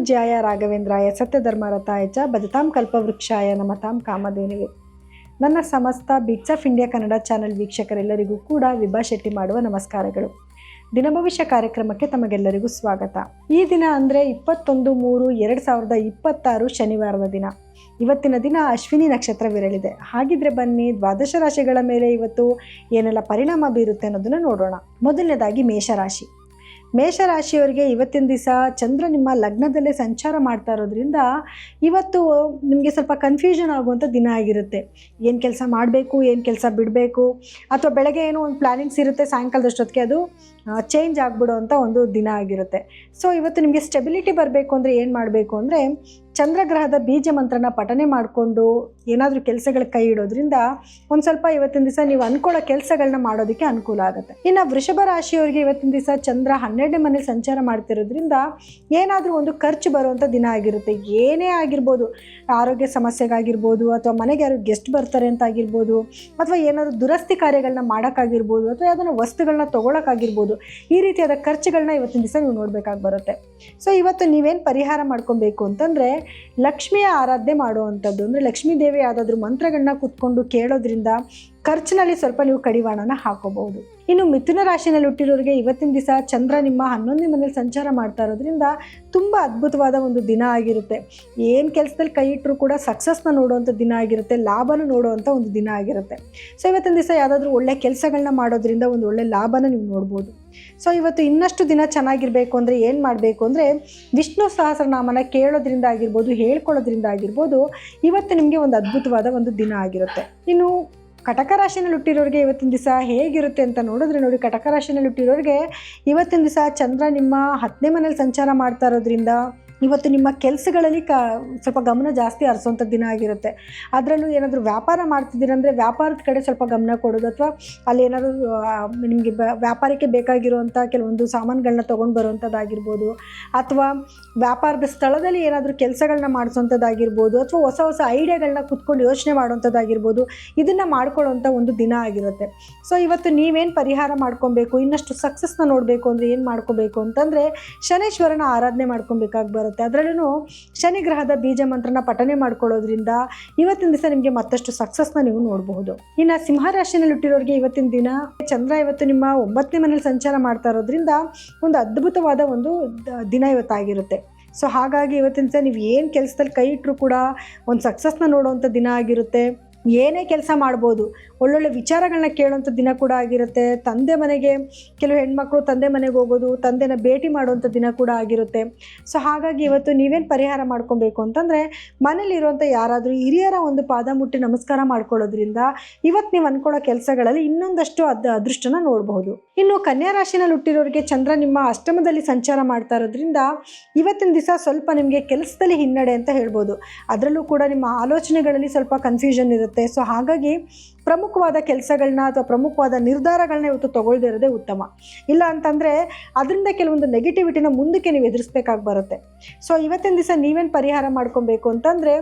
ಪೂಜ್ಯಾಯ ರಾಘವೇಂದ್ರಾಯ ಸತ್ಯಧರ್ಮರತಾಯ ಚ ಭಜತಾಂ ಕಲ್ಪವೃಕ್ಷಾಯ ನಮತಾಂ ಕಾಮಧೇನುವೆ. ನನ್ನ ಸಮಸ್ತ bits of India Kannada channel ವೀಕ್ಷಕರೆಲ್ಲರಿಗೂ ಕೂಡ ವಿಭಾ ಶೆಟ್ಟಿ ಮಾಡುವ ನಮಸ್ಕಾರಗಳು. ದಿನಭವಿಷ್ಯ ಕಾರ್ಯಕ್ರಮಕ್ಕೆ ತಮಗೆಲ್ಲರಿಗೂ ಸ್ವಾಗತ. ಈ ದಿನ ಅಂದರೆ 21/3/2026 ಶನಿವಾರದ ದಿನ. ಇವತ್ತಿನ ದಿನ ಅಶ್ವಿನಿ ನಕ್ಷತ್ರವಿರಲಿದೆ. ಹಾಗಿದ್ರೆ ಬನ್ನಿ ದ್ವಾದಶ ರಾಶಿಗಳ ಮೇಲೆ ಇವತ್ತು ಏನೆಲ್ಲ ಪರಿಣಾಮ ಬೀರುತ್ತೆ ಅನ್ನೋದನ್ನು ನೋಡೋಣ. ಮೊದಲನೇದಾಗಿ ಮೇಷರಾಶಿ. ಮೇಷರಾಶಿಯವರಿಗೆ ಇವತ್ತಿನ ದಿವಸ ಚಂದ್ರ ನಿಮ್ಮ ಲಗ್ನದಲ್ಲೇ ಸಂಚಾರ ಮಾಡ್ತಾ ಇರೋದ್ರಿಂದ ಇವತ್ತು ನಿಮಗೆ ಸ್ವಲ್ಪ ಕನ್ಫ್ಯೂಷನ್ ಆಗುವಂಥ ದಿನ ಆಗಿರುತ್ತೆ. ಏನು ಕೆಲಸ ಮಾಡಬೇಕು, ಏನು ಕೆಲಸ ಬಿಡಬೇಕು, ಅಥವಾ ಬೆಳಗ್ಗೆ ಏನೋ ಒಂದು ಪ್ಲ್ಯಾನಿಂಗ್ಸ್ ಇರುತ್ತೆ, ಸಾಯಂಕಾಲದಷ್ಟೊತ್ತಿಗೆ ಅದು ಚೇಂಜ್ ಆಗಿಬಿಡೋವಂಥ ಒಂದು ದಿನ ಆಗಿರುತ್ತೆ. ಸೊ ಇವತ್ತು ನಿಮಗೆ ಸ್ಟೆಬಿಲಿಟಿ ಬರಬೇಕು ಅಂದರೆ ಏನು ಮಾಡಬೇಕು ಅಂದರೆ ಚಂದ್ರಗ್ರಹದ ಬೀಜ ಮಂತ್ರನ ಪಠನೆ ಮಾಡಿಕೊಂಡು ಏನಾದರೂ ಕೆಲಸಗಳ ಕೈ ಇಡೋದ್ರಿಂದ ಒಂದು ಸ್ವಲ್ಪ ಇವತ್ತಿನ ದಿವಸ ನೀವು ಅಂದ್ಕೊಳ್ಳೋ ಕೆಲಸಗಳನ್ನ ಮಾಡೋದಕ್ಕೆ ಅನುಕೂಲ ಆಗುತ್ತೆ. ಇನ್ನು ವೃಷಭ ರಾಶಿಯವರಿಗೆ ಇವತ್ತಿನ ದಿವಸ ಚಂದ್ರ 12ನೇ ಮನೇಲಿ ಸಂಚಾರ ಮಾಡ್ತಿರೋದ್ರಿಂದ ಏನಾದರೂ ಒಂದು ಖರ್ಚು ಬರುವಂಥ ದಿನ ಆಗಿರುತ್ತೆ. ಏನೇ ಆಗಿರ್ಬೋದು, ಆರೋಗ್ಯ ಸಮಸ್ಯೆಗಾಗಿರ್ಬೋದು, ಅಥವಾ ಮನೆಗೆ ಯಾರು ಗೆಸ್ಟ್ ಬರ್ತಾರೆ ಅಂತ ಆಗಿರ್ಬೋದು, ಅಥವಾ ಏನಾದರೂ ದುರಸ್ತಿ ಕಾರ್ಯಗಳನ್ನ ಮಾಡೋಕ್ಕಾಗಿರ್ಬೋದು, ಅಥವಾ ಯಾವುದನ್ನ ವಸ್ತುಗಳನ್ನ ತೊಗೊಳಕ್ಕಾಗಿರ್ಬೋದು, ಈ ರೀತಿಯಾದ ಖರ್ಚುಗಳನ್ನ ಇವತ್ತಿನ ದಿವಸ ನೀವು ನೋಡಬೇಕಾಗಿ ಬರುತ್ತೆ. ಸೊ ಇವತ್ತು ನೀವೇನು ಪರಿಹಾರ ಮಾಡ್ಕೊಬೇಕು ಅಂತಂದರೆ ಲಕ್ಷ್ಮಿಯ ಆರಾಧನೆ ಮಾಡುವಂಥದ್ದು. ಅಂದರೆ ಲಕ್ಷ್ಮೀ ದೇವಿ ಯಾವುದಾದ್ರೂ ಮಂತ್ರಗಳನ್ನ ಕೂತ್ಕೊಂಡು ಕೇಳೋದ್ರಿಂದ ಖರ್ಚಿನಲ್ಲಿ ಸ್ವಲ್ಪ ನೀವು ಕಡಿವಾಣನ ಹಾಕೋಬಹುದು. ಇನ್ನು ಮಿಥುನ ರಾಶಿನಲ್ಲಿ ಹುಟ್ಟಿರೋರಿಗೆ ಇವತ್ತಿನ ದಿವಸ ಚಂದ್ರ ನಿಮ್ಮ 11ನೇ ಮನೇಲಿ ಸಂಚಾರ ಮಾಡ್ತಾ ಇರೋದ್ರಿಂದ ತುಂಬ ಅದ್ಭುತವಾದ ಒಂದು ದಿನ ಆಗಿರುತ್ತೆ. ಏನು ಕೆಲಸದಲ್ಲಿ ಕೈ ಇಟ್ಟರೂ ಕೂಡ ಸಕ್ಸಸ್ನ ನೋಡುವಂಥ ದಿನ ಆಗಿರುತ್ತೆ, ಲಾಭನ ನೋಡುವಂಥ ಒಂದು ದಿನ ಆಗಿರುತ್ತೆ. ಸೊ ಇವತ್ತಿನ ದಿವಸ ಯಾವುದಾದ್ರೂ ಒಳ್ಳೆ ಕೆಲಸಗಳನ್ನ ಮಾಡೋದ್ರಿಂದ ಒಂದು ಒಳ್ಳೆ ಲಾಭನ ನೀವು ನೋಡ್ಬೋದು. ಸೊ ಇವತ್ತು ಇನ್ನಷ್ಟು ದಿನ ಚೆನ್ನಾಗಿರಬೇಕು ಅಂದರೆ ಏನು ಮಾಡಬೇಕು ಅಂದರೆ ವಿಷ್ಣು ಸಹಸ್ರನಾಮನ ಕೇಳೋದ್ರಿಂದ ಆಗಿರ್ಬೋದು, ಹೇಳ್ಕೊಳ್ಳೋದ್ರಿಂದ ಆಗಿರ್ಬೋದು, ಇವತ್ತು ನಿಮಗೆ ಒಂದು ಅದ್ಭುತವಾದ ಒಂದು ದಿನ ಆಗಿರುತ್ತೆ. ಇನ್ನು ಕಟಕ ರಾಶಿನಲ್ಲಿ ಹುಟ್ಟಿರೋರಿಗೆ ಇವತ್ತಿನ ದಿವಸ ಹೇಗಿರುತ್ತೆ ಅಂತ ನೋಡಿದ್ರೆ ನೋಡಿ, ಕಟಕ ರಾಶಿನಲ್ಲಿ ಹುಟ್ಟಿರೋರಿಗೆ ಇವತ್ತಿನ ದಿವಸ ಚಂದ್ರ ನಿಮ್ಮ 10ನೇ ಮನೇಲಿ ಸಂಚಾರ ಮಾಡ್ತಾ ಇರೋದ್ರಿಂದ ಇವತ್ತು ನಿಮ್ಮ ಕೆಲಸಗಳಲ್ಲಿ ಸ್ವಲ್ಪ ಗಮನ ಜಾಸ್ತಿ ಹರಿಸೋಂಥ ದಿನ ಆಗಿರುತ್ತೆ. ಅದರಲ್ಲೂ ಏನಾದರೂ ವ್ಯಾಪಾರ ಮಾಡ್ತಿದ್ದೀರಂದರೆ ವ್ಯಾಪಾರದ ಕಡೆ ಸ್ವಲ್ಪ ಗಮನ ಕೊಡೋದು, ಅಥವಾ ಅಲ್ಲಿ ಏನಾದರೂ ನಿಮಗೆ ವ್ಯಾಪಾರಕ್ಕೆ ಬೇಕಾಗಿರುವಂಥ ಕೆಲವೊಂದು ಸಾಮಾನುಗಳನ್ನ ತೊಗೊಂಡು ಬರುವಂಥದ್ದಾಗಿರ್ಬೋದು, ಅಥವಾ ವ್ಯಾಪಾರದ ಸ್ಥಳದಲ್ಲಿ ಏನಾದರೂ ಕೆಲಸಗಳನ್ನ ಮಾಡಿಸೋಂಥದ್ದಾಗಿರ್ಬೋದು, ಅಥವಾ ಹೊಸ ಹೊಸ ಐಡಿಯಾಗಳನ್ನ ಕೂತ್ಕೊಂಡು ಯೋಚನೆ ಮಾಡೋವಂಥದ್ದಾಗಿರ್ಬೋದು, ಇದನ್ನು ಮಾಡ್ಕೊಳ್ಳೋವಂಥ ಒಂದು ದಿನ ಆಗಿರುತ್ತೆ. ಸೊ ಇವತ್ತು ನೀವೇನು ಪರಿಹಾರ ಮಾಡ್ಕೊಬೇಕು, ಇನ್ನಷ್ಟು ಸಕ್ಸಸ್ನ ನೋಡಬೇಕು ಅಂದರೆ ಏನು ಮಾಡ್ಕೋಬೇಕು ಅಂತಂದರೆ ಶನೇಶ್ವರನ ಆರಾಧನೆ ಮಾಡ್ಕೊಬೇಕಾಗಿ ಬರುತ್ತೆ. ಅದರಲ್ಲೂ ಶನಿ ಗ್ರಹದ ಬೀಜ ಮಂತ್ರನ ಪಠನೆ ಮಾಡ್ಕೊಳ್ಳೋದ್ರಿಂದ ಇವತ್ತಿನ ದಿವಸ ನಿಮಗೆ ಮತ್ತಷ್ಟು ಸಕ್ಸಸ್ನ ನೀವು ನೋಡಬಹುದು. ಇನ್ನು ಸಿಂಹರಾಶಿನಲ್ಲಿ ಹುಟ್ಟಿರೋರಿಗೆ ಇವತ್ತಿನ ದಿನ ಚಂದ್ರ ಇವತ್ತು ನಿಮ್ಮ 9ನೇ ಮನೇಲಿ ಸಂಚಾರ ಮಾಡ್ತಾ ಇರೋದ್ರಿಂದ ಒಂದು ಅದ್ಭುತವಾದ ಒಂದು ದಿನ ಇವತ್ತಾಗಿರುತ್ತೆ. ಸೊ ಹಾಗಾಗಿ ಇವತ್ತಿನ ದಿವಸ ನೀವು ಏನು ಕೆಲಸದಲ್ಲಿ ಕೈ ಇಟ್ಟರೂ ಕೂಡ ಒಂದು ಸಕ್ಸಸ್ನ ನೋಡುವಂಥ ದಿನ ಆಗಿರುತ್ತೆ. ಏನೇ ಕೆಲಸ ಮಾಡ್ಬೋದು, ಒಳ್ಳೊಳ್ಳೆ ವಿಚಾರಗಳನ್ನ ಕೇಳೋಂಥ ದಿನ ಕೂಡ ಆಗಿರುತ್ತೆ. ತಂದೆ ಮನೆಗೆ ಕೆಲವು ಹೆಣ್ಮಕ್ಳು ತಂದೆ ಮನೆಗೆ ಹೋಗೋದು, ತಂದೆನ ಭೇಟಿ ಮಾಡುವಂಥ ದಿನ ಕೂಡ ಆಗಿರುತ್ತೆ. ಸೊ ಹಾಗಾಗಿ ಇವತ್ತು ನೀವೇನು ಪರಿಹಾರ ಮಾಡ್ಕೊಬೇಕು ಅಂತಂದರೆ ಮನೇಲಿರುವಂಥ ಯಾರಾದರೂ ಹಿರಿಯರ ಒಂದು ಪಾದ ಮುಟ್ಟಿ ನಮಸ್ಕಾರ ಮಾಡ್ಕೊಳ್ಳೋದ್ರಿಂದ ಇವತ್ತು ನೀವು ಅಂದ್ಕೊಳ್ಳೋ ಕೆಲಸಗಳಲ್ಲಿ ಇನ್ನೊಂದಷ್ಟು ಅದೃಷ್ಟನ ನೋಡಬಹುದು. ಇನ್ನು ಕನ್ಯಾ ರಾಶಿನಲ್ಲಿ ಹುಟ್ಟಿರೋರಿಗೆ ಚಂದ್ರ ನಿಮ್ಮ 8ನೇ ಸಂಚಾರ ಮಾಡ್ತಾ ಇರೋದ್ರಿಂದ ಇವತ್ತಿನ ದಿವಸ ಸ್ವಲ್ಪ ನಿಮಗೆ ಕೆಲಸದಲ್ಲಿ ಹಿನ್ನಡೆ ಅಂತ ಹೇಳ್ಬೋದು. ಅದರಲ್ಲೂ ಕೂಡ ನಿಮ್ಮ ಆಲೋಚನೆಗಳಲ್ಲಿ ಸ್ವಲ್ಪ ಕನ್ಫ್ಯೂಷನ್ ಇರುತ್ತೆ. ಸೊ ಹಾಗಾಗಿ ಪ್ರಮುಖವಾದ ಕೆಲಸಗಳನ್ನ ಅಥವಾ ಪ್ರಮುಖವಾದ ನಿರ್ಧಾರಗಳನ್ನ ಇವತ್ತು ತಗೊಳ್ದೇ ಇರೋದೇ ಉತ್ತಮ. ಇಲ್ಲ ಅಂತಂದರೆ ಅದರಿಂದ ಕೆಲವೊಂದು ನೆಗೆಟಿವಿಟಿನ ಮುಂದಕ್ಕೆ ನೀವು ಎದುರಿಸ್ಬೇಕಾಗಿ ಬರುತ್ತೆ. ಸೊ ಇವತ್ತಿನ ದಿವಸ ನೀವೇನು ಪರಿಹಾರ ಮಾಡ್ಕೊಬೇಕು ಅಂತಂದರೆ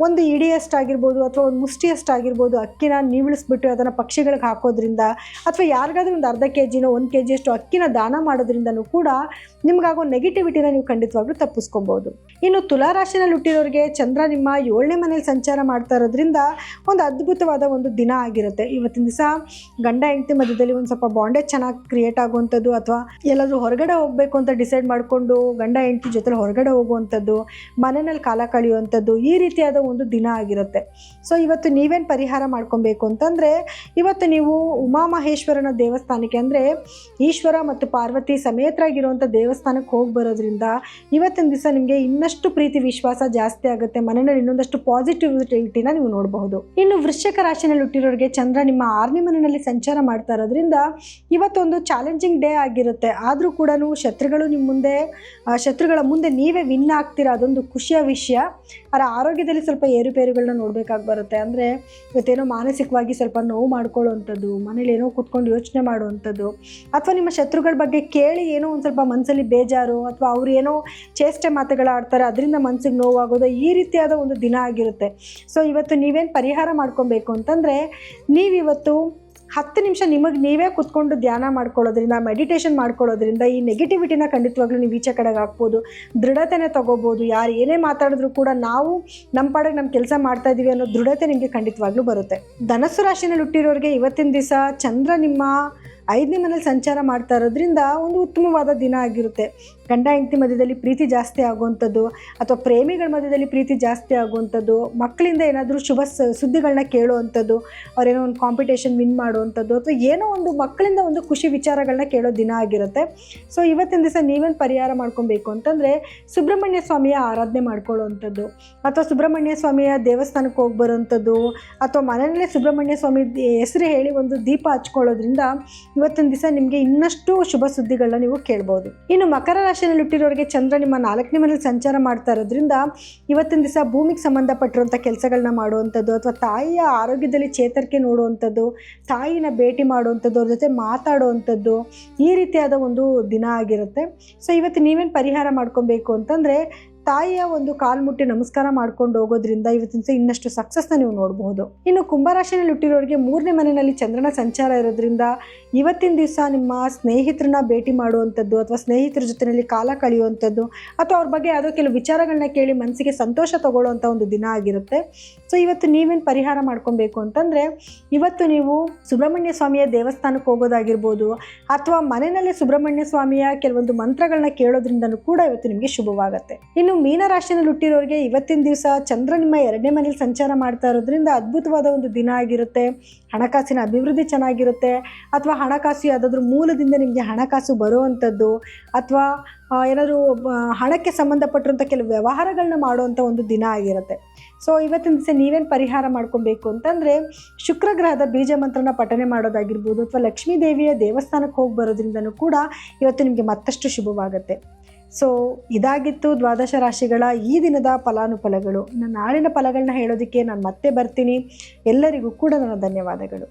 ಒಂದು ಇಡಿಯಷ್ಟಾಗಿರ್ಬೋದು, ಅಥವಾ ಒಂದು ಮುಷ್ಟಿಯಷ್ಟಾಗಿರ್ಬೋದು ಅಕ್ಕಿನ ನೀವಿಳಿಸ್ಬಿಟ್ಟು ಅದನ್ನು ಪಕ್ಷಿಗಳಿಗೆ ಹಾಕೋದ್ರಿಂದ, ಅಥವಾ ಯಾರಿಗಾದ್ರೂ ಒಂದು ಅರ್ಧ kg 1 kg ಅಷ್ಟು ಅಕ್ಕಿನ ದಾನ ಮಾಡೋದ್ರಿಂದನೂ ಕೂಡ ನಿಮಗಾಗೋ ನೆಗೆಟಿವಿಟಿನ ನೀವು ಖಂಡಿತವಾಗ್ಲೂ ತಪ್ಪಿಸ್ಕೊಬೋದು. ಇನ್ನು ತುಲಾ ರಾಶಿನಲ್ಲಿ ಹುಟ್ಟಿರೋರಿಗೆ ಚಂದ್ರ ನಿಮ್ಮ 7ನೇ ಮನೇಲಿ ಸಂಚಾರ ಮಾಡ್ತಾ ಇರೋದ್ರಿಂದ ಒಂದು ಅದ್ಭುತವಾದ ಒಂದು ದಿನ ಆಗಿರುತ್ತೆ. ಇವತ್ತಿನ ದಿವಸ ಗಂಡ ಹೆಂಡತಿ ಮಧ್ಯದಲ್ಲಿ ಒಂದು ಸ್ವಲ್ಪ ಬಾಂಡೇಜ್ ಚೆನ್ನಾಗಿ ಕ್ರಿಯೇಟ್ ಆಗುವಂಥದ್ದು, ಅಥವಾ ಎಲ್ಲಾದರೂ ಹೊರಗಡೆ ಹೋಗಬೇಕು ಅಂತ ಡಿಸೈಡ್ ಮಾಡಿಕೊಂಡು ಗಂಡ ಹೆಂಡತಿ ಜೊತೆ ಹೊರಗಡೆ ಹೋಗುವಂಥದ್ದು, ಮನೆಯಲ್ಲಿ ಕಾಲ ಕಳೆಯುವಂಥದ್ದು, ಈ ರೀತಿಯಾದ ಒಂದು ದಿನ ಆಗಿರುತ್ತೆ. ಸೊ ಇವತ್ತು ನೀವೇನು ಪರಿಹಾರ ಮಾಡ್ಕೊಬೇಕು ಅಂತಂದರೆ ಇವತ್ತು ನೀವು ಉಮಾಮಹೇಶ್ವರನ ದೇವಸ್ಥಾನಕ್ಕೆ, ಅಂದರೆ ಈಶ್ವರ ಮತ್ತು ಪಾರ್ವತಿ ಸಮೇತರಾಗಿರುವಂಥ ದೇವಸ್ಥಾನಕ್ಕೆ ಹೋಗಿ ಬರೋದ್ರಿಂದ ಇವತ್ತಿನ ದಿವಸ ನಿಮಗೆ ಇನ್ನಷ್ಟು ಪ್ರೀತಿ ವಿಶ್ವಾಸ ಜಾಸ್ತಿ ಆಗುತ್ತೆ. ಮನೆಯಲ್ಲಿ ಇನ್ನೊಂದಷ್ಟು ಪಾಸಿಟಿವಿಟಿನ ನೀವು ನೋಡಬಹುದು. ಇನ್ನು ವೃಶ್ಚಿಕ ರಾಶಿನಲ್ಲಿ ಹುಟ್ಟಿರೋರಿಗೆ ಚಂದ್ರ ನಿಮ್ಮ 6ನೇ ಮನೆಯಲ್ಲಿ ಸಂಚಾರ ಮಾಡ್ತಾ ಇರೋದ್ರಿಂದ ಇವತ್ತೊಂದು ಚಾಲೆಂಜಿಂಗ್ ಡೇ ಆಗಿರುತ್ತೆ. ಆದರೂ ಕೂಡ ಶತ್ರುಗಳು ನಿಮ್ಮ ಮುಂದೆ, ಶತ್ರುಗಳ ಮುಂದೆ ನೀವೇ ವಿನ್ ಆಗ್ತೀರಾ, ಅದೊಂದು ಖುಷಿಯ ವಿಷಯ. ಅದರ ಆರೋಗ್ಯದಲ್ಲಿ ಸ್ವಲ್ಪ ಏರುಪೇರುಗಳನ್ನ ನೋಡಬೇಕಾಗಿ ಬರುತ್ತೆ. ಅಂದರೆ ಇವತ್ತೇನೋ ಮಾನಸಿಕವಾಗಿ ಸ್ವಲ್ಪ ನೋವು ಮಾಡ್ಕೊಳ್ಳೋವಂಥದ್ದು, ಮನೇಲಿ ಏನೋ ಕೂತ್ಕೊಂಡು ಯೋಚನೆ ಮಾಡುವಂಥದ್ದು, ಅಥವಾ ನಿಮ್ಮ ಶತ್ರುಗಳ ಬಗ್ಗೆ ಕೇಳಿ ಏನೋ ಒಂದು ಸ್ವಲ್ಪ ಮನಸ್ಸಲ್ಲಿ ಬೇಜಾರು, ಅಥವಾ ಅವ್ರು ಏನೋ ಚೇಷ್ಟೆ ಮಾತುಗಳಾಡ್ತಾರೆ ಅದರಿಂದ ಮನಸ್ಸಿಗೆ ನೋವಾಗೋದು, ಈ ರೀತಿಯಾದ ಒಂದು ದಿನ ಆಗಿರುತ್ತೆ. ಸೊ ಇವತ್ತು ನೀವೇನು ಪರಿಹಾರ ಮಾಡ್ಕೊಬೇಕು ಅಂತಂದರೆ ನೀವಿವತ್ತು 10 ನಿಮಿಷ ನಿಮಗೆ ನೀವೇ ಕುತ್ಕೊಂಡು ಧ್ಯಾನ ಮಾಡ್ಕೊಳ್ಳೋದ್ರಿಂದ, ಮೆಡಿಟೇಷನ್ ಮಾಡ್ಕೊಳ್ಳೋದ್ರಿಂದ ಈ ನೆಗೆಟಿವಿಟಿನ ಖಂಡಿತವಾಗ್ಲೂ ನೀವು ಈಚೆ ಕಡೆಗೆ ಹಾಕ್ಬೋದು, ದೃಢತೆನೇ ತಗೋಬೋದು. ಯಾರು ಏನೇ ಮಾತಾಡಿದ್ರು ಕೂಡ ನಾವು ನಮ್ಮ ಪಾಡಿಗೆ ನಮ್ಮ ಕೆಲಸ ಮಾಡ್ತಾ ಇದ್ದೀವಿ ಅನ್ನೋ ದೃಢತೆ ನಿಮಗೆ ಖಂಡಿತವಾಗ್ಲೂ ಬರುತ್ತೆ. ಧನಸ್ಸು ರಾಶಿನಲ್ಲಿ ಹುಟ್ಟಿರೋರಿಗೆ ಇವತ್ತಿನ ದಿವಸ ಚಂದ್ರ ನಿಮ್ಮ 5ನೇ ಮನೇಲಿ ಸಂಚಾರ ಮಾಡ್ತಾ ಇರೋದ್ರಿಂದ ಒಂದು ಉತ್ತಮವಾದ ದಿನ ಆಗಿರುತ್ತೆ. ಗಂಡ ಹೆಂಡತಿ ಮಧ್ಯದಲ್ಲಿ ಪ್ರೀತಿ ಜಾಸ್ತಿ ಆಗುವಂಥದ್ದು, ಅಥವಾ ಪ್ರೇಮಿಗಳ ಮಧ್ಯದಲ್ಲಿ ಪ್ರೀತಿ ಜಾಸ್ತಿ ಆಗುವಂಥದ್ದು, ಮಕ್ಕಳಿಂದ ಏನಾದರೂ ಶುಭ ಸುದ್ದಿಗಳನ್ನ ಕೇಳುವಂಥದ್ದು, ಅವರೇನೋ ಒಂದು ಕಾಂಪಿಟೇಷನ್ ವಿನ್ ಮಾಡುವಂಥದ್ದು, ಅಥವಾ ಏನೋ ಒಂದು ಮಕ್ಕಳಿಂದ ಒಂದು ಖುಷಿ ವಿಚಾರಗಳನ್ನ ಕೇಳೋ ದಿನ ಆಗಿರುತ್ತೆ. ಸೊ ಇವತ್ತಿನ ದಿವಸ ನೀವೇನು ಪರಿಹಾರ ಮಾಡ್ಕೊಬೇಕು ಅಂತಂದರೆ ಸುಬ್ರಹ್ಮಣ್ಯ ಸ್ವಾಮಿಯ ಆರಾಧನೆ ಮಾಡ್ಕೊಳ್ಳೋವಂಥದ್ದು, ಅಥವಾ ಸುಬ್ರಹ್ಮಣ್ಯ ಸ್ವಾಮಿಯ ದೇವಸ್ಥಾನಕ್ಕೆ ಹೋಗಿ ಬರೋವಂಥದ್ದು, ಅಥವಾ ಮನೆಯಲ್ಲೇ ಸುಬ್ರಹ್ಮಣ್ಯ ಸ್ವಾಮಿ ಹೆಸರು ಹೇಳಿ ಒಂದು ದೀಪ ಹಚ್ಕೊಳ್ಳೋದ್ರಿಂದ ಇವತ್ತಿನ ದಿವಸ ನಿಮಗೆ ಇನ್ನಷ್ಟು ಶುಭ ಸುದ್ದಿಗಳನ್ನ ನೀವು ಕೇಳ್ಬೋದು. ಇನ್ನು ಮಕರ ರಾಶಿಯಲ್ಲಿ ಹುಟ್ಟಿರೋರಿಗೆ ಚಂದ್ರ ನಿಮ್ಮ 4ನೇ ಮನೇಲಿ ಸಂಚಾರ ಮಾಡ್ತಾ ಇರೋದ್ರಿಂದ ಇವತ್ತಿನ ದಿವಸ ಭೂಮಿಗೆ ಸಂಬಂಧಪಟ್ಟಿರುವಂಥ ಕೆಲಸಗಳನ್ನ ಮಾಡುವಂಥದ್ದು, ಅಥವಾ ತಾಯಿಯ ಆರೋಗ್ಯದಲ್ಲಿ ಚೇತರಿಕೆ ನೋಡುವಂಥದ್ದು, ತಾಯಿನ ಭೇಟಿ ಮಾಡುವಂಥದ್ದು, ಅವ್ರ ಜೊತೆ ಮಾತಾಡುವಂಥದ್ದು, ಈ ರೀತಿಯಾದ ಒಂದು ದಿನ ಆಗಿರುತ್ತೆ. ಸೊ ಇವತ್ತು ನೀವೇನು ಪರಿಹಾರ ಮಾಡ್ಕೊಬೇಕು ಅಂತಂದರೆ ತಾಯಿಯ ಒಂದು ಕಾಲು ಮುಟ್ಟಿ ನಮಸ್ಕಾರ ಮಾಡ್ಕೊಂಡು ಹೋಗೋದ್ರಿಂದ ಇವತ್ತಿನ ದಿವಸ ಇನ್ನಷ್ಟು ಸಕ್ಸಸ್ನ ನೀವು ನೋಡಬಹುದು. ಇನ್ನು ಕುಂಭರಾಶಿನಲ್ಲಿ ಹುಟ್ಟಿರೋರಿಗೆ 3ನೇ ಮನೆಯಲ್ಲಿ ಚಂದ್ರನ ಸಂಚಾರ ಇರೋದ್ರಿಂದ ಇವತ್ತಿನ ದಿವಸ ನಿಮ್ಮ ಸ್ನೇಹಿತರನ್ನ ಭೇಟಿ ಮಾಡುವಂಥದ್ದು, ಅಥವಾ ಸ್ನೇಹಿತರ ಜೊತೆಯಲ್ಲಿ ಕಾಲ ಕಳೆಯುವಂಥದ್ದು, ಅಥವಾ ಅವ್ರ ಬಗ್ಗೆ ಯಾವುದೋ ಕೆಲವು ವಿಚಾರಗಳನ್ನ ಕೇಳಿ ಮನಸ್ಸಿಗೆ ಸಂತೋಷ ತಗೊಳ್ಳುವಂಥ ಒಂದು ದಿನ ಆಗಿರುತ್ತೆ. ಸೊ ಇವತ್ತು ನೀವೇನು ಪರಿಹಾರ ಮಾಡ್ಕೊಬೇಕು ಅಂತಂದರೆ ಇವತ್ತು ನೀವು ಸುಬ್ರಹ್ಮಣ್ಯ ಸ್ವಾಮಿಯ ದೇವಸ್ಥಾನಕ್ಕೆ ಹೋಗೋದಾಗಿರ್ಬೋದು, ಅಥವಾ ಮನೆಯಲ್ಲೇ ಸುಬ್ರಹ್ಮಣ್ಯ ಸ್ವಾಮಿಯ ಕೆಲವೊಂದು ಮಂತ್ರಗಳನ್ನ ಕೇಳೋದ್ರಿಂದನೂ ಕೂಡ ಇವತ್ತು ನಿಮಗೆ ಶುಭವಾಗುತ್ತೆ. ಇನ್ನು ಮೀನರಾಶಿಯಲ್ಲಿ ಹುಟ್ಟಿರೋರಿಗೆ ಇವತ್ತಿನ ದಿವಸ ಚಂದ್ರ ನಿಮ್ಮ 2ನೇ ಮನೇಲಿ ಸಂಚಾರ ಮಾಡ್ತಾ ಇರೋದ್ರಿಂದ ಅದ್ಭುತವಾದ ಒಂದು ದಿನ ಆಗಿರುತ್ತೆ. ಹಣಕಾಸಿನ ಅಭಿವೃದ್ಧಿ ಚೆನ್ನಾಗಿರುತ್ತೆ, ಅಥವಾ ಹಣಕಾಸು ಯಾವುದಾದ್ರೂ ಮೂಲದಿಂದ ನಿಮಗೆ ಹಣಕಾಸು ಬರುವಂಥದ್ದು, ಅಥವಾ ಏನಾದರೂ ಹಣಕ್ಕೆ ಸಂಬಂಧಪಟ್ಟಿರುವಂಥ ಕೆಲವು ವ್ಯವಹಾರಗಳನ್ನ ಮಾಡುವಂಥ ಒಂದು ದಿನ ಆಗಿರುತ್ತೆ. ಸೊ ಇವತ್ತಿನ ದಿವಸ ನೀವೇನು ಪರಿಹಾರ ಮಾಡ್ಕೊಬೇಕು ಅಂತಂದರೆ ಶುಕ್ರ ಗ್ರಹದ ಬೀಜ ಮಂತ್ರನ ಪಠನೆ ಮಾಡೋದಾಗಿರ್ಬೋದು, ಅಥವಾ ಲಕ್ಷ್ಮೀ ದೇವಿಯ ದೇವಸ್ಥಾನಕ್ಕೆ ಹೋಗಿ ಬರೋದ್ರಿಂದನೂ ಕೂಡ ಇವತ್ತು ನಿಮಗೆ ಮತ್ತಷ್ಟು ಶುಭವಾಗುತ್ತೆ. ಸೊ ಇದಾಗಿತ್ತು ದ್ವಾದಶ ರಾಶಿಗಳ ಈ ದಿನದ ಫಲಾನುಫಲಗಳು. ಇನ್ನು ನಾಳಿನ ಫಲಗಳನ್ನ ಹೇಳೋದಕ್ಕೆ ನಾನು ಮತ್ತೆ ಬರ್ತೀನಿ. ಎಲ್ಲರಿಗೂ ಕೂಡ ನನ್ನ ಧನ್ಯವಾದಗಳು.